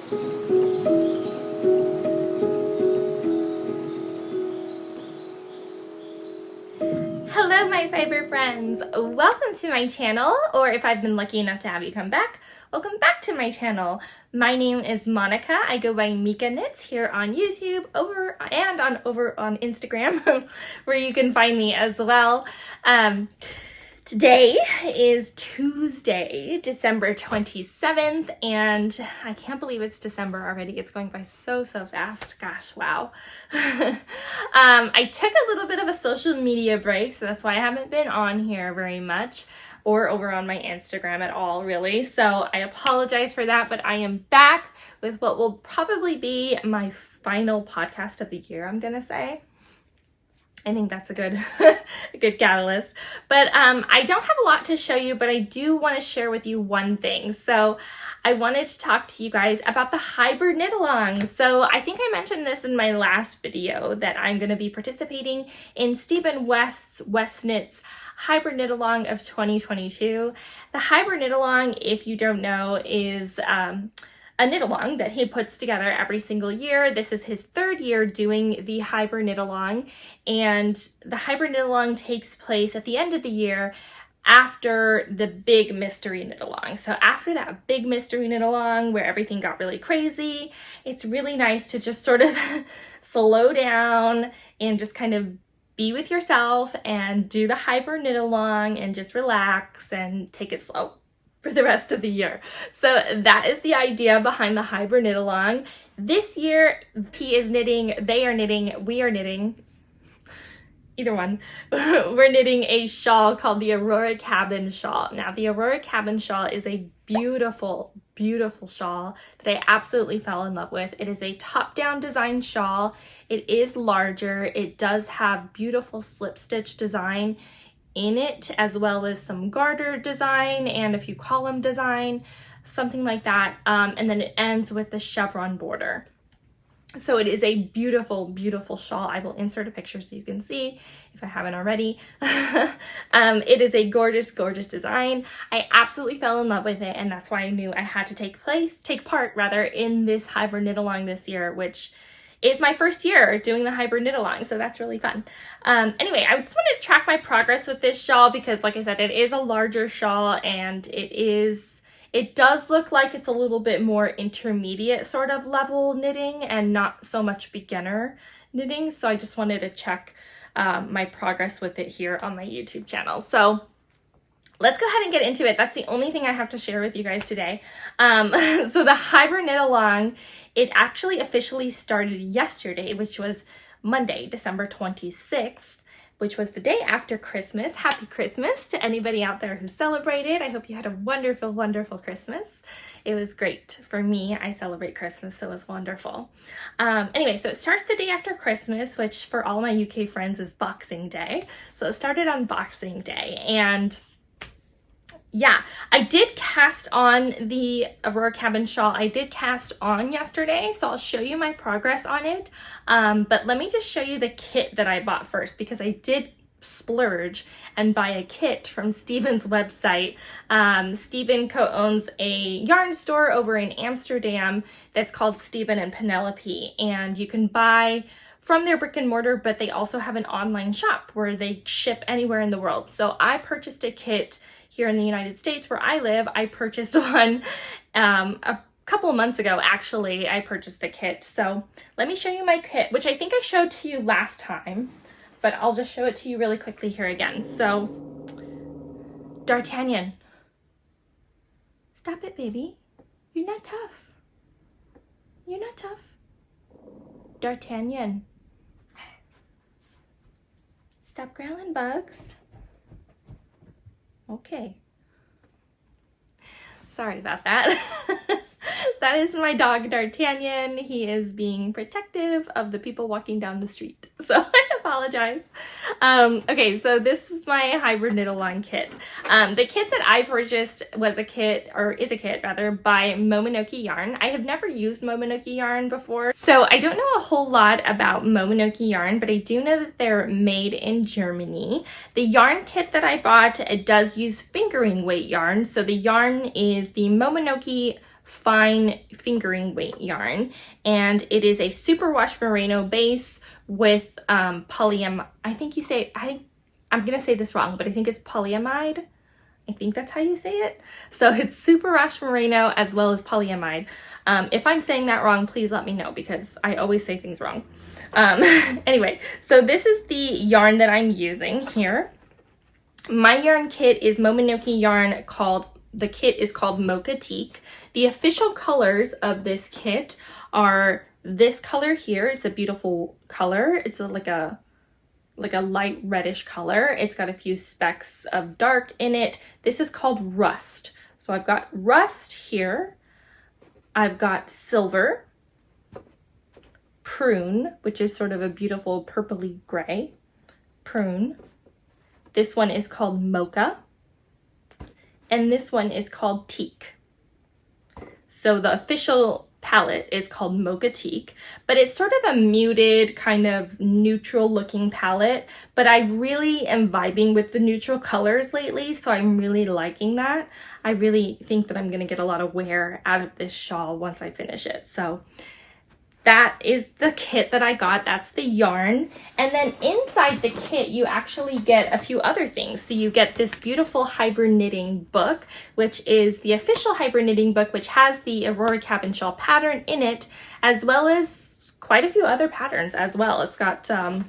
Hello my fiber friends! Welcome to my channel, or if I've been lucky enough to have you come back, welcome back to my channel. My name is Monica. I go by Mika Knits here on YouTube over on Instagram where you can find me as well. Today is Tuesday, December 27th, and I can't believe it's December already. It's going by so fast. Gosh, wow. I took a little bit of a social media break, so that's why I haven't been on here very much or over on my Instagram at all, really. So I apologize for that, but I am back with what will probably be my final podcast of the year, I'm gonna say. I think that's a good a good catalyst. But I don't have a lot to show you, but I do want to share with you one thing. So I wanted to talk to you guys about the Hybrid Knitalong. So I think I mentioned this in my last video that I'm going to be participating in Stephen West's Westknits Hybrid Knitalong of 2022. The Hybrid Knitalong, if you don't know, is a knit-along that he puts together every single year. This is his third year doing the Hybrid Knitalong, and the Hybrid Knitalong takes place at the end of the year after the big mystery knit-along. So after that big mystery knit-along where everything got really crazy, it's really nice to just sort of slow down and just kind of be with yourself and do the Hybrid Knitalong and just relax and take it slow for the rest of the year. So that is the idea behind the Hybrid Knitalong. This year he is knitting, they are knitting, we are knitting, either one. We're knitting a shawl called the Aurora Cabin shawl. Now the Aurora Cabin shawl is a beautiful shawl that I absolutely fell in love with. It is a top-down design shawl. It is larger. It does have beautiful slip stitch design in it, as well as some garter design and a few column design, something like that. And then it ends with the chevron border. So it is a beautiful shawl. I will insert a picture so you can see if I haven't already. It is a gorgeous design. I absolutely fell in love with it, and that's why I knew I had to take part in this Hybrid Knitalong this year, which is my first year doing the Hybrid Knitalong, so that's really fun. Anyway, I just wanted to track my progress with this shawl because, like I said, it is a larger shawl, and it does look like it's a little bit more intermediate sort of level knitting and not so much beginner knitting, so I just wanted to check my progress with it here on my YouTube channel. So let's go ahead and get into it. That's the only thing I have to share with you guys today. So the Hybrid Knitalong, it actually officially started yesterday, which was Monday, December 26th, which was the day after Christmas. Happy Christmas to anybody out there who celebrated. I hope you had a wonderful Christmas. It was great for me. I celebrate Christmas, so it was wonderful. Anyway, so it starts the day after Christmas, which for all my UK friends is Boxing Day. So it started on Boxing Day, and yeah, I did cast on the Aurora Cabin shawl. I did cast on yesterday, so I'll show you my progress on it. But let me just show you the kit that I bought first, because I did splurge and buy a kit from Stephen's website. Stephen co-owns a yarn store over in Amsterdam that's called Stephen and Penelope, and you can buy from their brick and mortar, but they also have an online shop where they ship anywhere in the world. So I purchased a kit here in the United States where I live. I purchased one a couple of months ago, actually. I purchased the kit. So let me show you my kit, which I think I showed to you last time, but I'll just show it to you really quickly here again. So, D'Artagnan. Stop it, baby. You're not tough. You're not tough. D'Artagnan. Stop growling, bugs. Okay. Sorry about that. That is my dog D'Artagnan. He is being protective of the people walking down the street, so I apologize. Okay, so this is my Hybrid Knitalong kit. The kit that I purchased was a kit, or is a kit rather, by Momonoki Yarn. I have never used Momonoki Yarn before, so I don't know a whole lot about Momonoki Yarn, but I do know that they're made in Germany. The yarn kit that I bought, it does use fingering weight yarn, so the yarn is the Momonoki fine fingering weight yarn, and it is a superwash merino base with polyamide. I'm gonna say this wrong, but I think it's polyamide. I think that's how you say it. So it's superwash merino as well as polyamide. If I'm saying that wrong, please let me know, because I always say things wrong. Anyway, so this is the yarn that I'm using here. My yarn kit is Momonoki yarn the kit is called Mocha Teak. The official colors of this kit are this color here. It's a beautiful color. It's like a light reddish color. It's got a few specks of dark in it. This is called Rust. So I've got Rust here. I've got Silver, Prune, which is sort of a beautiful purpley gray, Prune. This one is called Mocha, and this one is called Teak. So the official palette is called Mocha Teak, but it's sort of a muted, kind of neutral looking palette, but I really am vibing with the neutral colors lately, so I'm really liking that. I really think that I'm gonna get a lot of wear out of this shawl once I finish it. So that is the kit that I got. That's the yarn. And then inside the kit, you actually get a few other things. So you get this beautiful Hybrid Knitting book, which is the official Hybrid Knitting book, which has the Aurora Cabin Shawl pattern in it, as well as quite a few other patterns as well. It's got some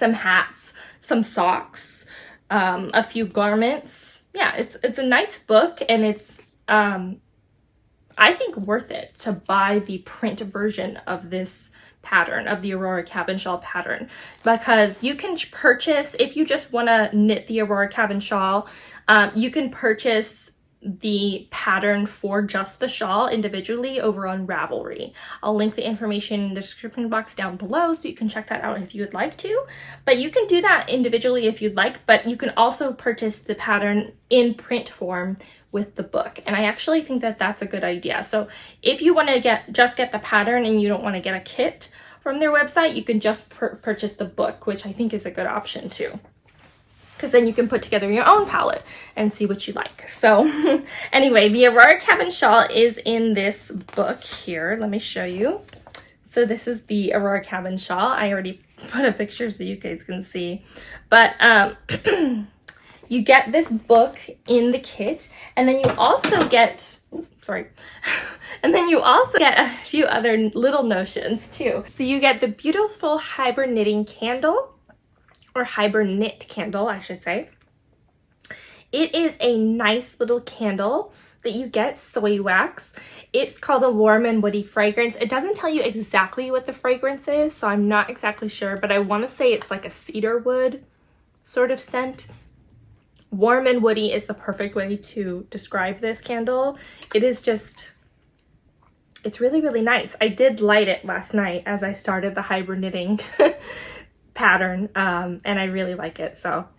hats, some socks, a few garments. Yeah, it's a nice book, and it's I think worth it to buy the print version of this pattern, of the Aurora Cabin Shawl pattern, because you can purchase, if you just want to knit the Aurora Cabin Shawl, you can purchase the pattern for just the shawl individually over on Ravelry. I'll link the information in the description box down below so you can check that out if you would like to. But you can do that individually if you'd like, but you can also purchase the pattern in print form with the book, and I actually think that that's a good idea. So if you want to just get the pattern and you don't want to get a kit from their website, you can just purchase the book, which I think is a good option too, because then you can put together your own palette and see what you like. So anyway, the Aurora Cabin Shawl is in this book here. Let me show you. So this is the Aurora Cabin Shawl. I already put a picture so you guys can see, but you get this book in the kit, and then you also get, and then you also get a few other little notions too. So you get the beautiful Hibernating Candle, or Hibernate Candle, I should say. It is a nice little candle that you get soy wax. It's called a warm and woody fragrance. It doesn't tell you exactly what the fragrance is, so I'm not exactly sure, but I want to say it's like a cedar wood sort of scent. Warm and woody is the perfect way to describe this candle. It is just, it's really, really nice. I did light it last night as I started the Hybrid Knitting pattern, and I really like it. So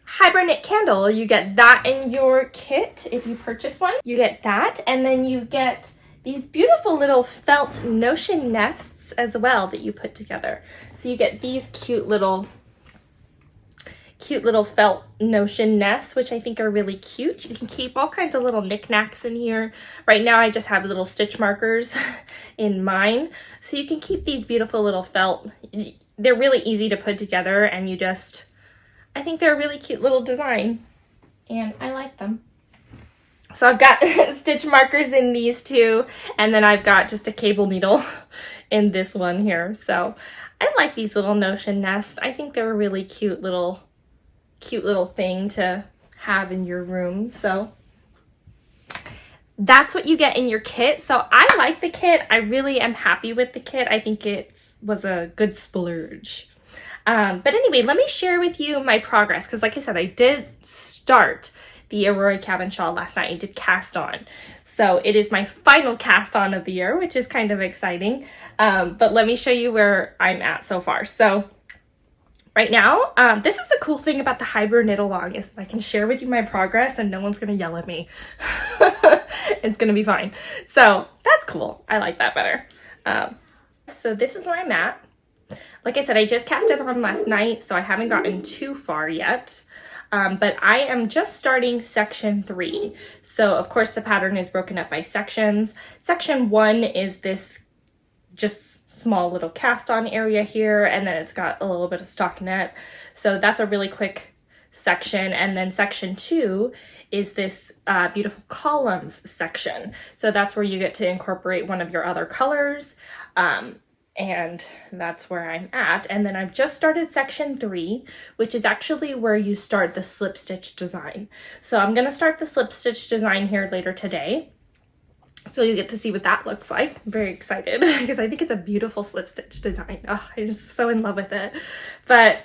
Hibernate Candle, you get that in your kit if you purchase one. You get that, and then you get these beautiful little felt notion nests as well that you put together. So you get these cute little felt notion nests, which I think are really cute. You can keep all kinds of little knickknacks in here. Right now I just have little stitch markers in mine. So you can keep these beautiful little felt. They're really easy to put together, and I think they're a really cute little design, and I like them. So I've got stitch markers in these two, and then I've got just a cable needle in this one here. So I like these little notion nests. I think they're a really cute little thing to have in your room. So that's what you get in your kit. So I like the kit. I really am happy with the kit. I think it was a good splurge. But anyway, let me share with you my progress, because like I said, I did start the Aurora Cabin Shawl last night. I did cast on. So it is my final cast on of the year, which is kind of exciting. But let me show you where I'm at so far. So right now, this is the cool thing about the Hybrid Knitalong, is I can share with you my progress and no one's going to yell at me. It's going to be fine. So that's cool. I like that better. So this is where I'm at. Like I said, I just cast it on last night, so I haven't gotten too far yet. but I am just starting section 3. So of course the pattern is broken up by sections. Section 1 is this just small little cast on area here, and then it's got a little bit of stockinette. So that's a really quick section. And then section 2 is this beautiful columns section. So that's where you get to incorporate one of your other colors. And that's where I'm at. And then I've just started section 3, which is actually where you start the slip stitch design. So I'm gonna start the slip stitch design here later today. So you get to see what that looks like. I'm very excited because I think it's a beautiful slip stitch design. Oh, I'm just so in love with it. But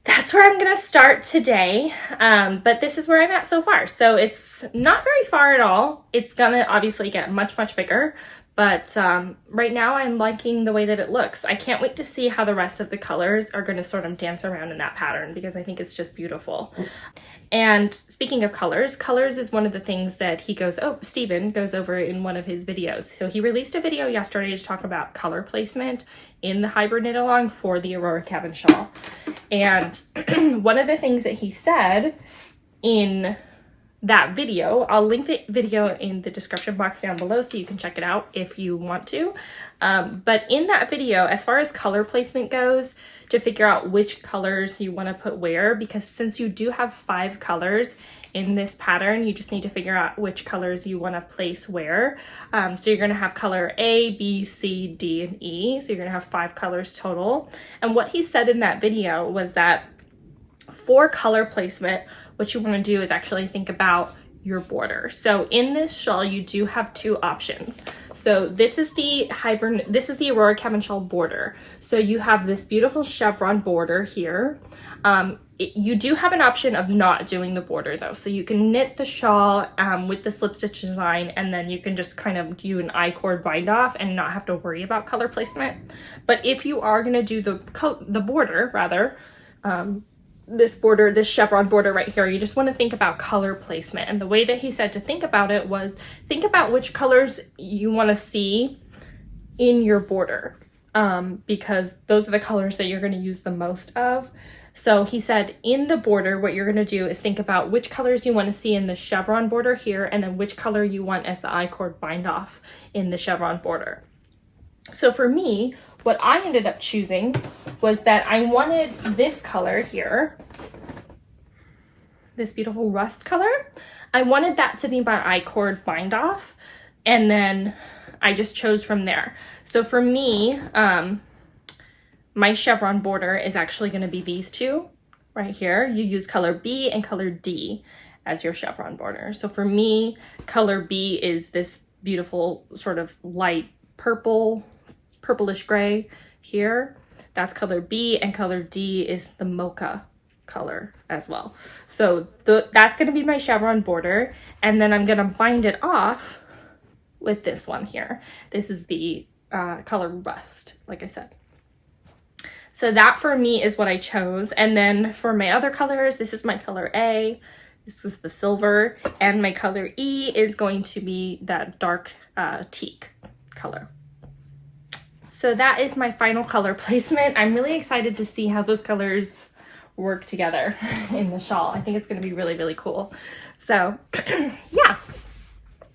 that's where I'm gonna start today. But this is where I'm at so far. So it's not very far at all. It's gonna obviously get much, much bigger. But right now I'm liking the way that it looks. I can't wait to see how the rest of the colors are going to sort of dance around in that pattern because I think it's just beautiful. And speaking of colors, colors is one of the things that Stephen goes over in one of his videos. So he released a video yesterday to talk about color placement in the Hybrid Knitalong for the Aurora cabin shawl. And one of the things that he said in that video, I'll link the video in the description box down below so you can check it out if you want to. But in that video, as far as color placement goes, to figure out which colors you want to put where, because since you do have 5 colors in this pattern, you just need to figure out which colors you want to place where. So you're going to have color A, B, C, D, and E. So you're going to have 5 colors total. And what he said in that video was that for color placement, what you want to do is actually think about your border. So in this shawl, you do have 2 options. So this is the Aurora cabin shawl border. So you have this beautiful chevron border here. You do have an option of not doing the border though. So you can knit the shawl with the slip stitch design, and then you can just kind of do an I-cord bind off and not have to worry about color placement. But if you are going to do the border rather, this chevron border right here, you just want to think about color placement. And the way that he said to think about it was think about which colors you want to see in your border, because those are the colors that you're going to use the most of. So he said in the border, what you're going to do is think about which colors you want to see in the chevron border here, and then which color you want as the I-cord bind off in the chevron border. So for me, what I ended up choosing was that I wanted this color here, this beautiful rust color. I wanted that to be my I-cord bind off, and then I just chose from there. So for me, my chevron border is actually going to be these 2 right here. You use color B and color D as your chevron border. So for me, color B is this beautiful sort of light purplish gray here. That's color B, and color D is the mocha color as well. So that's going to be my chevron border, and then I'm going to bind it off with this one here. This is the color rust, like I said. So that for me is what I chose. And then for my other colors, this is my color A, this is the silver, and my color E is going to be that dark teak color. So that is my final color placement. I'm really excited to see how those colors work together in the shawl. I think it's going to be really, really cool. So yeah,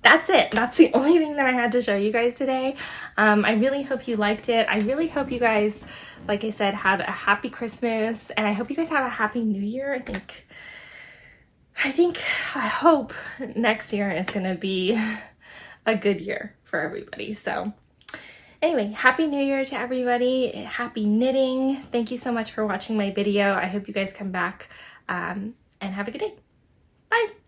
that's it. That's the only thing that I had to show you guys today. I really hope you liked it. I really hope you guys, like I said, had a happy Christmas, and I hope you guys have a happy New Year. I hope next year is going to be a good year for everybody. So anyway, happy New Year to everybody. Happy knitting. Thank you so much for watching my video. I hope you guys come back and have a good day. Bye.